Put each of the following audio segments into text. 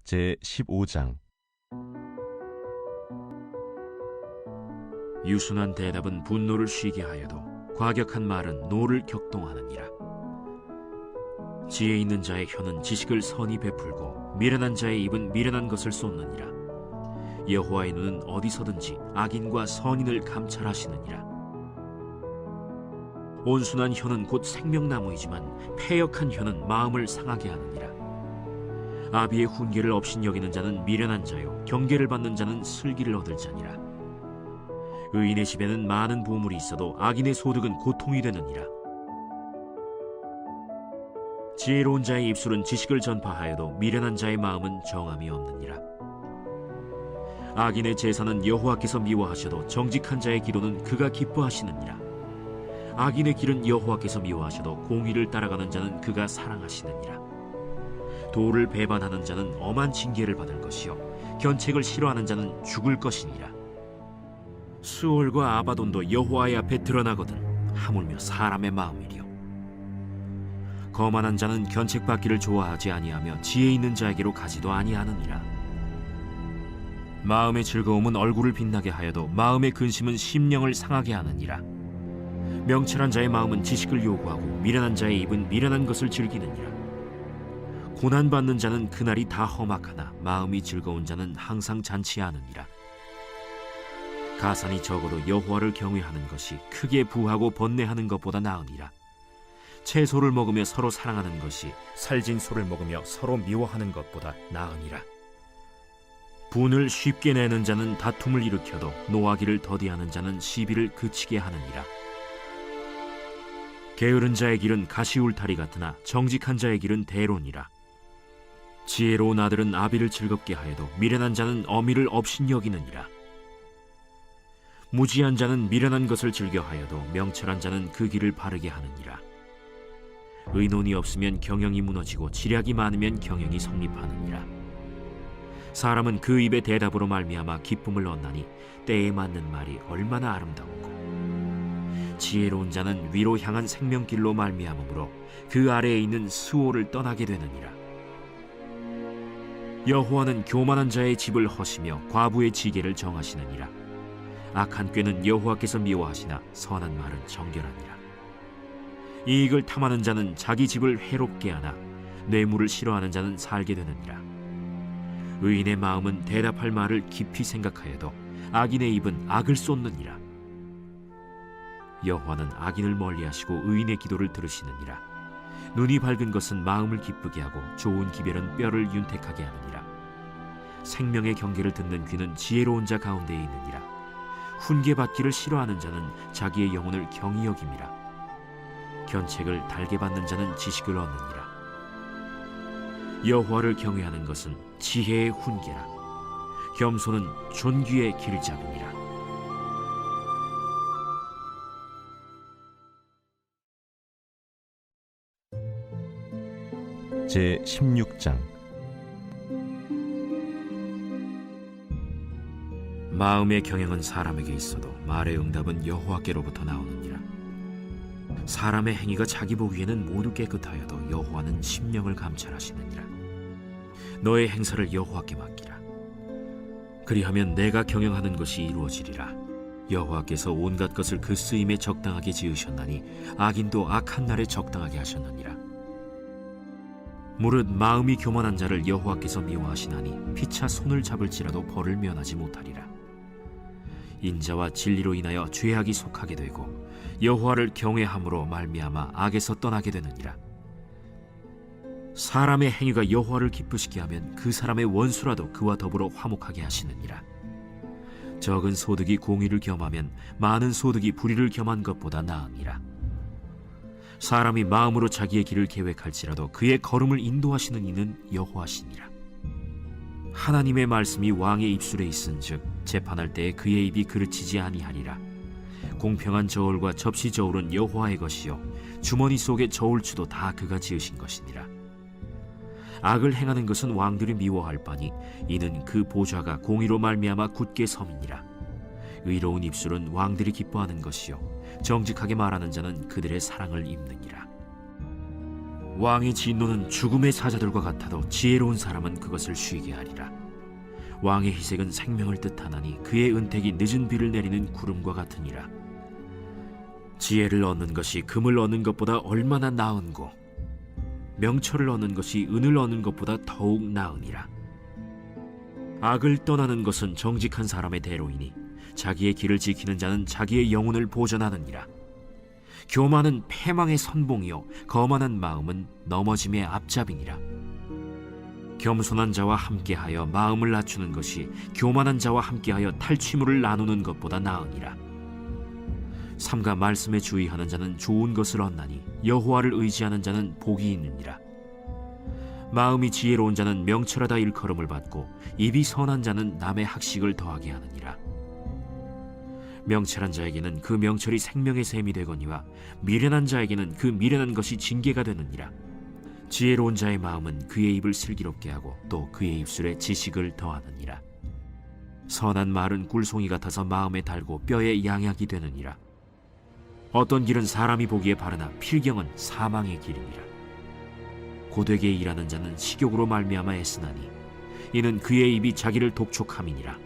제15장. 유순한 대답은 분노를 쉬게 하여도 과격한 말은 노를 격동하느니라. 지혜 있는 자의 혀는 지식을 선히 베풀고 미련한 자의 입은 미련한 것을 쏟느니라. 여호와의 눈은 어디서든지 악인과 선인을 감찰하시느니라. 온순한 혀는 곧 생명나무이지만 패역한 혀는 마음을 상하게 하느니라. 아비의 훈계를 업신여기는 자는 미련한 자요 경계를 받는 자는 슬기를 얻을 자니라. 의인의 집에는 많은 보물이 있어도 악인의 소득은 고통이 되느니라. 지혜로운 자의 입술은 지식을 전파하여도 미련한 자의 마음은 정함이 없느니라. 악인의 제사는 여호와께서 미워하셔도 정직한 자의 기도는 그가 기뻐하시느니라. 악인의 길은 여호와께서 미워하셔도 공의를 따라가는 자는 그가 사랑하시느니라. 도를 배반하는 자는 엄한 징계를 받을 것이요 견책을 싫어하는 자는 죽을 것이니라. 수올과 아바돈도 여호와의 앞에 드러나거든 하물며 사람의 마음이리요. 거만한 자는 견책받기를 좋아하지 아니하며 지혜 있는 자에게로 가지도 아니하느니라. 마음의 즐거움은 얼굴을 빛나게 하여도 마음의 근심은 심령을 상하게 하느니라. 명철한 자의 마음은 지식을 요구하고 미련한 자의 입은 미련한 것을 즐기느니라. 고난받는 자는 그날이 다 험악하나 마음이 즐거운 자는 항상 잔치하느니라. 가산이 적어도 여호와를 경외하는 것이 크게 부하고 번뇌하는 것보다 나으니라. 채소를 먹으며 서로 사랑하는 것이 살진 소를 먹으며 서로 미워하는 것보다 나으니라. 분을 쉽게 내는 자는 다툼을 일으켜도 노하기를 더디하는 자는 시비를 그치게 하느니라. 게으른 자의 길은 가시울타리 같으나 정직한 자의 길은 대론이라. 지혜로운 아들은 아비를 즐겁게 하여도 미련한 자는 어미를 업신여기느니라. 무지한 자는 미련한 것을 즐겨하여도 명철한 자는 그 길을 바르게 하느니라. 의논이 없으면 경영이 무너지고 지략이 많으면 경영이 성립하느니라. 사람은 그 입의 대답으로 말미암아 기쁨을 얻나니 때에 맞는 말이 얼마나 아름다우고 지혜로운 자는 위로 향한 생명길로 말미암으므로 그 아래에 있는 수호를 떠나게 되느니라. 여호와는 교만한 자의 집을 허시며 과부의 지계를 정하시느니라. 악한 꾀는 여호와께서 미워하시나 선한 말은 정결하니라. 이익을 탐하는 자는 자기 집을 해롭게 하나 뇌물을 싫어하는 자는 살게 되느니라. 의인의 마음은 대답할 말을 깊이 생각하여도 악인의 입은 악을 쏟느니라. 여호와는 악인을 멀리하시고 의인의 기도를 들으시느니라. 눈이 밝은 것은 마음을 기쁘게 하고 좋은 기별은 뼈를 윤택하게 하느니라. 생명의 경계를 듣는 귀는 지혜로운 자 가운데에 있느니라. 훈계받기를 싫어하는 자는 자기의 영혼을 경히 여김이라. 견책을 달게 받는 자는 지식을 얻느니라. 여호와를 경외하는 것은 지혜의 훈계라. 겸손은 존귀의 길잡이니라. 제16장. 마음의 경영은 사람에게 있어도 말의 응답은 여호와께로부터 나오느니라. 사람의 행위가 자기 보기에는 모두 깨끗하여도 여호와는 심령을 감찰하시느니라. 너의 행사를 여호와께 맡기라. 그리하면 내가 경영하는 것이 이루어지리라. 여호와께서 온갖 것을 그 쓰임에 적당하게 지으셨나니 악인도 악한 날에 적당하게 하셨느니라. 무릇 마음이 교만한 자를 여호와께서 미워하시나니 피차 손을 잡을지라도 벌을 면하지 못하리라. 인자와 진리로 인하여 죄악이 속하게 되고 여호와를 경외함으로 말미암아 악에서 떠나게 되느니라. 사람의 행위가 여호와를 기쁘시게 하면 그 사람의 원수라도 그와 더불어 화목하게 하시느니라. 적은 소득이 공의를 겸하면 많은 소득이 불의를 겸한 것보다 나으니라. 사람이 마음으로 자기의 길을 계획할지라도 그의 걸음을 인도하시는 이는 여호와시니라. 하나님의 말씀이 왕의 입술에 있은즉 재판할 때에 그의 입이 그르치지 아니하리라. 공평한 저울과 접시 저울은 여호와의 것이요 주머니 속의 저울추도 다 그가 지으신 것이니라. 악을 행하는 것은 왕들이 미워할 바니 이는 그 보좌가 공의로 말미암아 굳게 섬이니라. 의로운 입술은 왕들이 기뻐하는 것이요 정직하게 말하는 자는 그들의 사랑을 입느니라. 왕의 진노는 죽음의 사자들과 같아도 지혜로운 사람은 그것을 쉬게 하리라. 왕의 희색은 생명을 뜻하나니 그의 은택이 늦은 비를 내리는 구름과 같으니라. 지혜를 얻는 것이 금을 얻는 것보다 얼마나 나은고 명철을 얻는 것이 은을 얻는 것보다 더욱 나으니라. 악을 떠나는 것은 정직한 사람의 대로이니 자기의 길을 지키는 자는 자기의 영혼을 보전하느니라. 교만은 패망의 선봉이요 거만한 마음은 넘어짐의 앞잡이니라. 겸손한 자와 함께하여 마음을 낮추는 것이 교만한 자와 함께하여 탈취물을 나누는 것보다 나으니라. 삼가 말씀에 주의하는 자는 좋은 것을 얻나니 여호와를 의지하는 자는 복이 있느니라. 마음이 지혜로운 자는 명철하다 일컬음을 받고 입이 선한 자는 남의 학식을 더하게 하느니라. 명철한 자에게는 그 명철이 생명의 샘이 되거니와 미련한 자에게는 그 미련한 것이 징계가 되느니라. 지혜로운 자의 마음은 그의 입을 슬기롭게 하고 또 그의 입술에 지식을 더하느니라. 선한 말은 꿀송이 같아서 마음에 달고 뼈에 양약이 되느니라. 어떤 길은 사람이 보기에 바르나 필경은 사망의 길이니라. 고되게 일하는 자는 식욕으로 말미암아 애쓰나니 이는 그의 입이 자기를 독촉함이니라.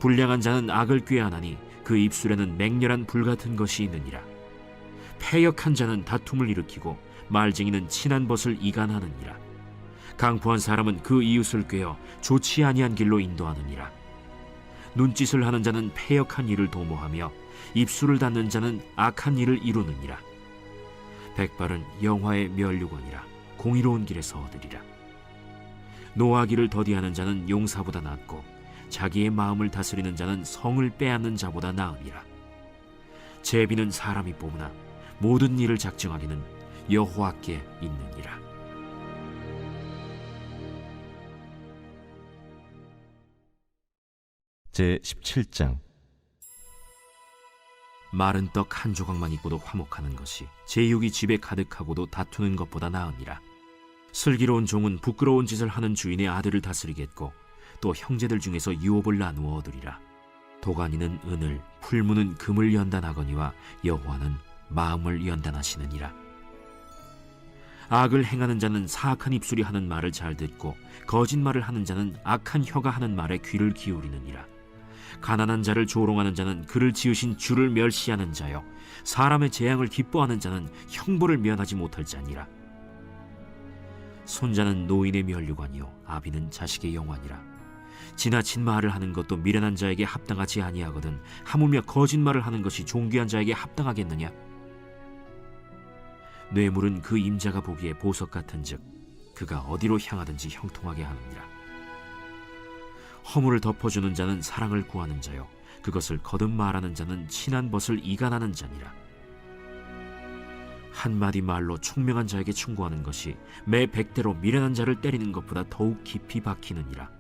불량한 자는 악을 꾀하나니 그 입술에는 맹렬한 불 같은 것이 있느니라. 패역한 자는 다툼을 일으키고 말쟁이는 친한 벗을 이간하느니라. 강포한 사람은 그 이웃을 꾀어 좋지 아니한 길로 인도하느니라. 눈짓을 하는 자는 패역한 일을 도모하며 입술을 닫는 자는 악한 일을 이루느니라. 백발은 영화의 면류관이라 공의로운 길에서 얻으리라. 노하기를 더디하는 자는 용사보다 낫고 자기의 마음을 다스리는 자는 성을 빼앗는 자보다 나으니라. 제비는 사람이 뽑으나 모든 일을 작정하기는 여호와께 있느니라. 제17장. 마른 떡 한 조각만 있고도 화목하는 것이 제육이 집에 가득하고도 다투는 것보다 나으니라. 슬기로운 종은 부끄러운 짓을 하는 주인의 아들을 다스리겠고 또 형제들 중에서 유업을 나누어 얻으리라. 도가니는 은을, 풀무는 금을 연단하거니와 여호와는 마음을 연단하시느니라. 악을 행하는 자는 사악한 입술이 하는 말을 잘 듣고 거짓말을 하는 자는 악한 혀가 하는 말에 귀를 기울이느니라. 가난한 자를 조롱하는 자는 그를 지으신 주를 멸시하는 자요 사람의 재앙을 기뻐하는 자는 형벌을 면하지 못할 자니라. 손자는 노인의 면류관이요 아비는 자식의 영화니라. 지나친 말을 하는 것도 미련한 자에게 합당하지 아니하거든 하물며 거짓말을 하는 것이 존귀한 자에게 합당하겠느냐. 뇌물은 그 임자가 보기에 보석 같은즉 그가 어디로 향하든지 형통하게 하느니라. 허물을 덮어주는 자는 사랑을 구하는 자요 그것을 거듭 말하는 자는 친한 벗을 이간하는 자니라. 한마디 말로 총명한 자에게 충고하는 것이 매 100대로 미련한 자를 때리는 것보다 더욱 깊이 박히느니라.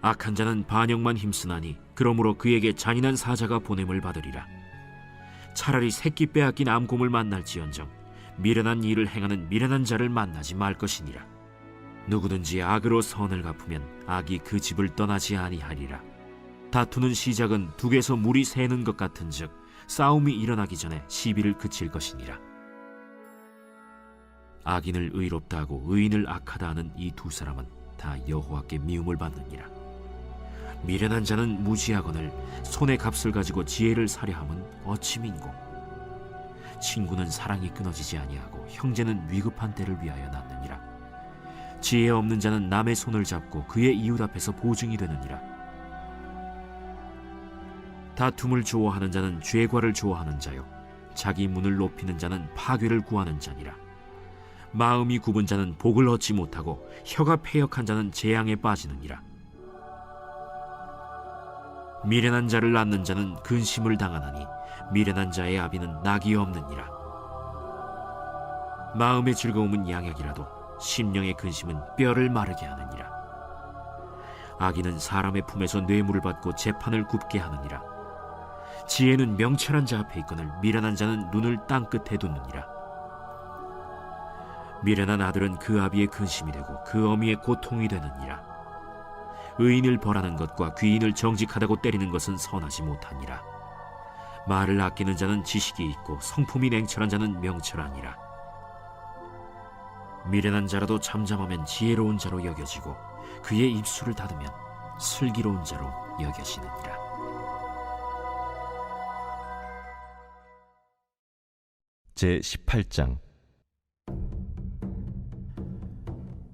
악한 자는 반역만 힘쓰나니 그러므로 그에게 잔인한 사자가 보냄을 받으리라. 차라리 새끼 빼앗긴 암곰을 만날지언정 미련한 일을 행하는 미련한 자를 만나지 말 것이니라. 누구든지 악으로 선을 갚으면 악이 그 집을 떠나지 아니하리라. 다투는 시작은 둑에서 물이 새는 것 같은즉 싸움이 일어나기 전에 시비를 그칠 것이니라. 악인을 의롭다 하고 의인을 악하다 하는 이 두 사람은 다 여호와께 미움을 받느니라. 미련한 자는 무지하거늘 손의 값을 가지고 지혜를 사려함은 어찌 민고. 친구는 사랑이 끊어지지 아니하고 형제는 위급한 때를 위하여 낳느니라. 지혜 없는 자는 남의 손을 잡고 그의 이웃 앞에서 보증이 되느니라. 다툼을 좋아하는 자는 죄과를 좋아하는 자요 자기 문을 높이는 자는 파괴를 구하는 자니라. 마음이 굽은 자는 복을 얻지 못하고 혀가 패역한 자는 재앙에 빠지느니라. 미련한 자를 낳는 자는 근심을 당하나니 미련한 자의 아비는 낙이 없느니라. 마음의 즐거움은 양약이라도 심령의 근심은 뼈를 마르게 하느니라. 악인은 사람의 품에서 뇌물을 받고 재판을 굽게 하느니라. 지혜는 명철한 자 앞에 있거늘 미련한 자는 눈을 땅 끝에 두느니라. 미련한 아들은 그 아비의 근심이 되고 그 어미의 고통이 되느니라. 의인을 벌하는 것과 귀인을 정직하다고 때리는 것은 선하지 못하니라. 말을 아끼는 자는 지식이 있고 성품이 냉철한 자는 명철하니라. 미련한 자라도 잠잠하면 지혜로운 자로 여겨지고 그의 입술을 닫으면 슬기로운 자로 여겨지느니라. 제 18장.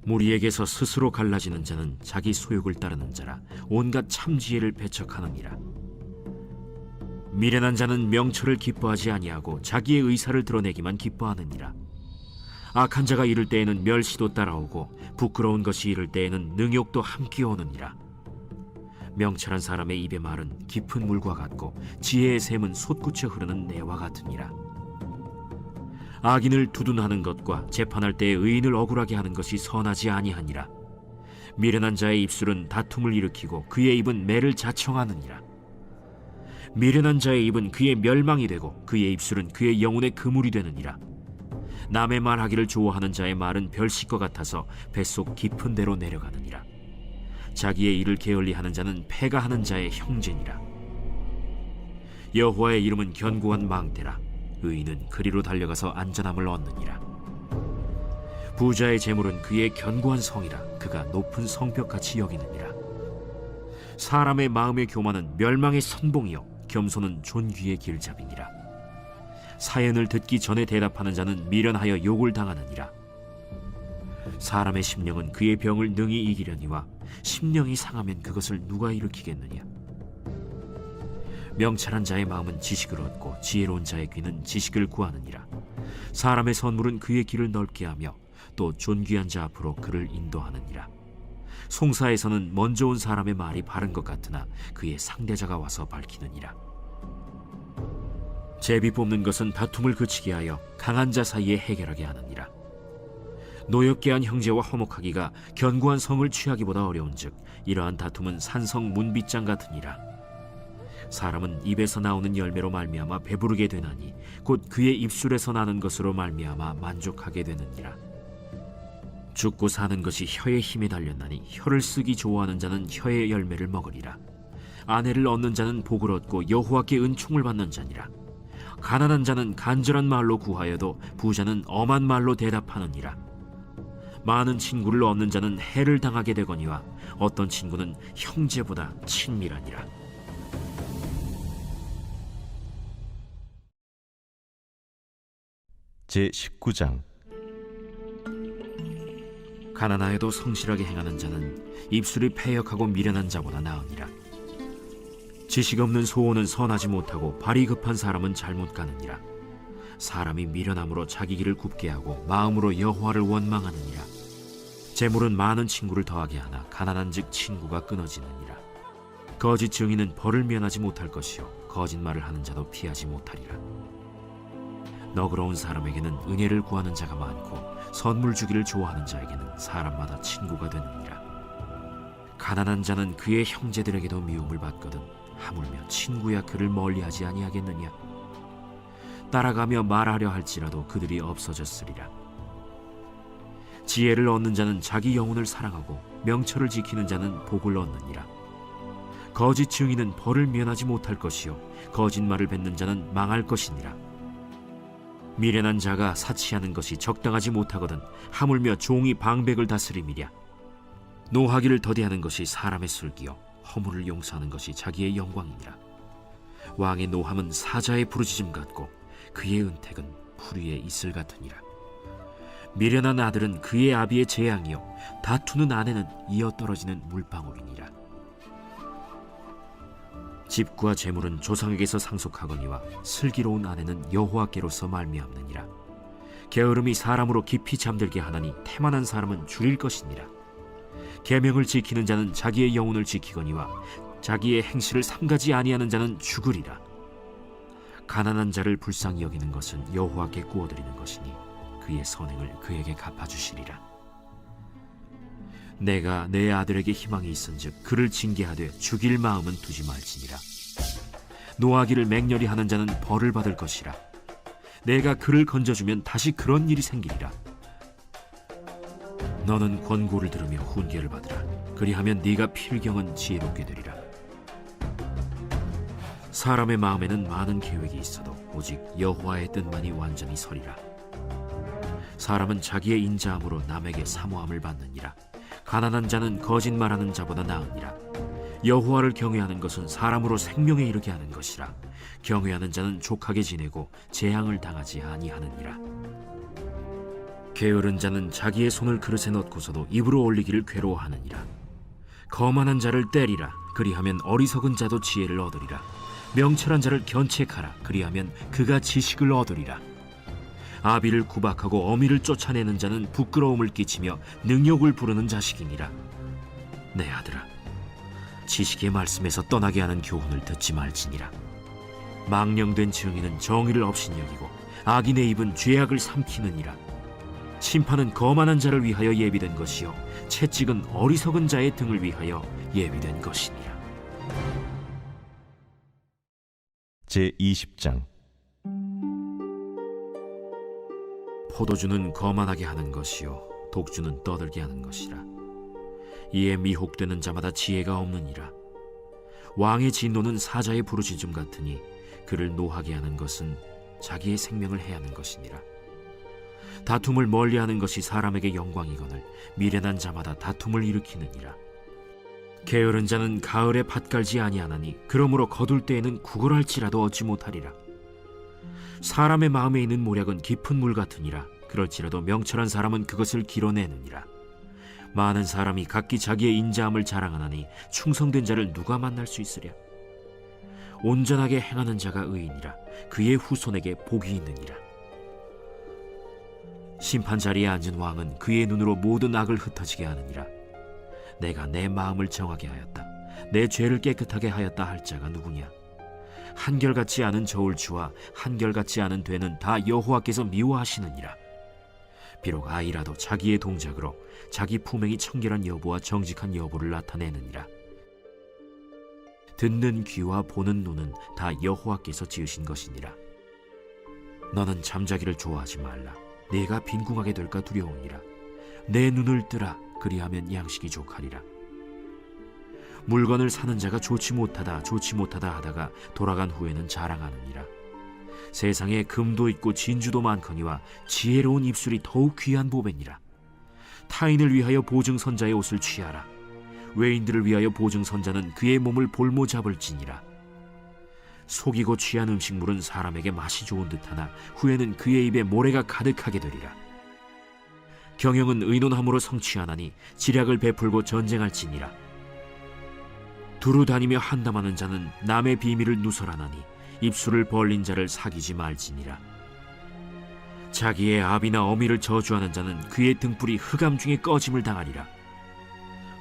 무리에게서 스스로 갈라지는 자는 자기 소욕을 따르는 자라 온갖 참지혜를 배척하느니라. 미련한 자는 명철을 기뻐하지 아니하고 자기의 의사를 드러내기만 기뻐하느니라. 악한 자가 이를 때에는 멸시도 따라오고 부끄러운 것이 이를 때에는 능욕도 함께 오느니라. 명철한 사람의 입의 말은 깊은 물과 같고 지혜의 샘은 솟구쳐 흐르는 내와 같으니라. 악인을 두둔하는 것과 재판할 때에 의인을 억울하게 하는 것이 선하지 아니하니라. 미련한 자의 입술은 다툼을 일으키고 그의 입은 매를 자청하느니라. 미련한 자의 입은 그의 멸망이 되고 그의 입술은 그의 영혼의 그물이 되느니라. 남의 말하기를 좋아하는 자의 말은 별식과 같아서 뱃속 깊은 데로 내려가느니라. 자기의 일을 게을리하는 자는 패가 하는 자의 형제니라. 여호와의 이름은 견고한 망대라. 의인은 그리로 달려가서 안전함을 얻느니라. 부자의 재물은 그의 견고한 성이라. 그가 높은 성벽같이 여기느니라. 사람의 마음의 교만은 멸망의 선봉이요 겸손은 존귀의 길잡이니라. 사연을 듣기 전에 대답하는 자는 미련하여 욕을 당하느니라. 사람의 심령은 그의 병을 능히 이기려니와 심령이 상하면 그것을 누가 일으키겠느냐. 명철한 자의 마음은 지식을 얻고 지혜로운 자의 귀는 지식을 구하느니라. 사람의 선물은 그의 길을 넓게 하며 또 존귀한 자 앞으로 그를 인도하느니라. 송사에서는 먼저 온 사람의 말이 바른 것 같으나 그의 상대자가 와서 밝히느니라. 제비 뽑는 것은 다툼을 그치게 하여 강한 자 사이에 해결하게 하느니라. 노엽게 한 형제와 화목하기가 견고한 성을 취하기보다 어려운즉 이러한 다툼은 산성 문빗장 같으니라. 사람은 입에서 나오는 열매로 말미암아 배부르게 되나니 곧 그의 입술에서 나는 것으로 말미암아 만족하게 되느니라. 죽고 사는 것이 혀의 힘에 달렸나니 혀를 쓰기 좋아하는 자는 혀의 열매를 먹으리라. 아내를 얻는 자는 복을 얻고 여호와께 은총을 받는 자니라. 가난한 자는 간절한 말로 구하여도 부자는 엄한 말로 대답하느니라. 많은 친구를 얻는 자는 해를 당하게 되거니와 어떤 친구는 형제보다 친밀하니라. 제 19장. 가난하여도 성실하게 행하는 자는 입술이 패역하고 미련한 자보다 나으니라. 지식 없는 소원은 선하지 못하고 발이 급한 사람은 잘못 가느니라. 사람이 미련함으로 자기 길을 굽게 하고 마음으로 여호와를 원망하느니라. 재물은 많은 친구를 더하게 하나 가난한즉 친구가 끊어지느니라. 거짓 증인은 벌을 면하지 못할 것이요 거짓말을 하는 자도 피하지 못하리라. 너그러운 사람에게는 은혜를 구하는 자가 많고 선물 주기를 좋아하는 자에게는 사람마다 친구가 되느니라. 가난한 자는 그의 형제들에게도 미움을 받거든 하물며 친구야 그를 멀리하지 아니하겠느냐. 따라가며 말하려 할지라도 그들이 없어졌으리라. 지혜를 얻는 자는 자기 영혼을 사랑하고 명철을 지키는 자는 복을 얻느니라. 거짓 증인은 벌을 면하지 못할 것이요 거짓말을 뱉는 자는 망할 것이니라. 미련한 자가 사치하는 것이 적당하지 못하거든 하물며 종이 방백을 다스림이랴. 노하기를 더디하는 것이 사람의 슬기요 허물을 용서하는 것이 자기의 영광이니라. 왕의 노함은 사자의 부르짖음 같고 그의 은택은 풀 위에 이슬 같으니라. 미련한 아들은 그의 아비의 재앙이요 다투는 아내는 이어 떨어지는 물방울이니라. 집과 재물은 조상에게서 상속하거니와 슬기로운 아내는 여호와께로서 말미암느니라. 게으름이 사람으로 깊이 잠들게 하나니 태만한 사람은 줄일 것이니라. 계명을 지키는 자는 자기의 영혼을 지키거니와 자기의 행실을 삼가지 아니하는 자는 죽으리라. 가난한 자를 불쌍히 여기는 것은 여호와께 구워드리는 것이니 그의 선행을 그에게 갚아주시리라. 내가 내 아들에게 희망이 있은즉 그를 징계하되 죽일 마음은 두지 말지니라. 노하기를 맹렬히 하는 자는 벌을 받을 것이라. 내가 그를 건져주면 다시 그런 일이 생기리라. 너는 권고를 들으며 훈계를 받으라. 그리하면 네가 필경은 지혜롭게 되리라. 사람의 마음에는 많은 계획이 있어도 오직 여호와의 뜻만이 완전히 서리라. 사람은 자기의 인자함으로 남에게 사모함을 받느니라. 가난한 자는 거짓말하는 자보다 나으니라. 여호와를 경외하는 것은 사람으로 생명에 이르게 하는 것이라. 경외하는 자는 족하게 지내고 재앙을 당하지 아니하느니라. 게으른 자는 자기의 손을 그릇에 넣고서도 입으로 올리기를 괴로워하느니라. 거만한 자를 때리라. 그리하면 어리석은 자도 지혜를 얻으리라. 명철한 자를 견책하라. 그리하면 그가 지식을 얻으리라. 아비를 구박하고 어미를 쫓아내는 자는 부끄러움을 끼치며 능욕을 부르는 자식이니라. 내 아들아, 지식의 말씀에서 떠나게 하는 교훈을 듣지 말지니라. 망령된 증인은 정의를 업신여기고 악인의 입은 죄악을 삼키느니라. 심판은 거만한 자를 위하여 예비된 것이요 채찍은 어리석은 자의 등을 위하여 예비된 것이니라. 제20장 포도주는 거만하게 하는 것이요 독주는 떠들게 하는 것이라. 이에 미혹되는 자마다 지혜가 없느니라. 왕의 진노는 사자의 부르짖음 같으니 그를 노하게 하는 것은 자기의 생명을 해하는 것이니라. 다툼을 멀리하는 것이 사람에게 영광이거늘 미련한 자마다 다툼을 일으키느니라. 게으른 자는 가을에 밭 갈지 아니하나니 그러므로 거둘 때에는 구걸할지라도 얻지 못하리라. 사람의 마음에 있는 모략은 깊은 물 같으니라. 그럴지라도 명철한 사람은 그것을 길어내느니라. 많은 사람이 각기 자기의 인자함을 자랑하나니 충성된 자를 누가 만날 수 있으랴. 온전하게 행하는 자가 의인이라. 그의 후손에게 복이 있느니라. 심판 자리에 앉은 왕은 그의 눈으로 모든 악을 흩어지게 하느니라. 내가 내 마음을 정하게 하였다. 내 죄를 깨끗하게 하였다 할 자가 누구냐. 한결같지 않은 저울추와 한결같지 않은 되는 다 여호와께서 미워하시느니라. 비록 아이라도 자기의 동작으로 자기 품행이 청결한 여부와 정직한 여부를 나타내느니라. 듣는 귀와 보는 눈은 다 여호와께서 지으신 것이니라. 너는 잠자기를 좋아하지 말라. 네가 빈궁하게 될까 두려우니라. 내 눈을 뜨라. 그리하면 양식이 족하리라. 물건을 사는 자가 좋지 못하다 하다가 돌아간 후에는 자랑하느니라. 세상에 금도 있고 진주도 많거니와 지혜로운 입술이 더욱 귀한 보배니라. 타인을 위하여 보증선자의 옷을 취하라. 외인들을 위하여 보증선자는 그의 몸을 볼모 잡을지니라. 속이고 취한 음식물은 사람에게 맛이 좋은 듯하나 후에는 그의 입에 모래가 가득하게 되리라. 경영은 의논함으로 성취하나니 지략을 베풀고 전쟁할지니라. 두루 다니며 한담하는 자는 남의 비밀을 누설하나니 입술을 벌린 자를 사귀지 말지니라. 자기의 아비나 어미를 저주하는 자는 그의 등불이 흑암 중에 꺼짐을 당하리라.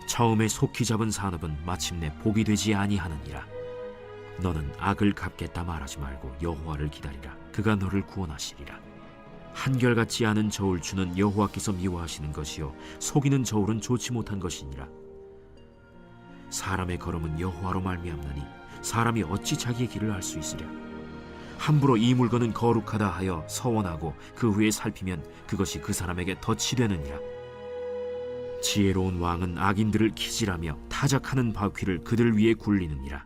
처음에 속히 잡은 산업은 마침내 복이 되지 아니하느니라. 너는 악을 갚겠다 말하지 말고 여호와를 기다리라. 그가 너를 구원하시리라. 한결같지 않은 저울추는 여호와께서 미워하시는 것이요 속이는 저울은 좋지 못한 것이니라. 사람의 걸음은 여호와로 말미암나니 사람이 어찌 자기의 길을 알 수 있으랴. 함부로 이 물건은 거룩하다 하여 서원하고 그 후에 살피면 그것이 그 사람에게 덫이 되느니라. 지혜로운 왕은 악인들을 기질하며 타작하는 바퀴를 그들 위에 굴리느니라.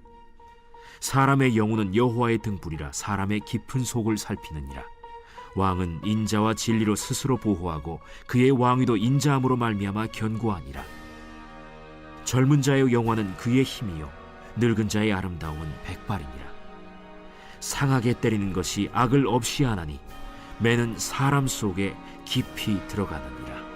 사람의 영혼은 여호와의 등불이라. 사람의 깊은 속을 살피느니라. 왕은 인자와 진리로 스스로 보호하고 그의 왕위도 인자함으로 말미암아 견고하니라. 젊은 자의 영화는 그의 힘이요 늙은 자의 아름다움은 백발이니라. 상하게 때리는 것이 악을 없이 하나니 매는 사람 속에 깊이 들어가느니라.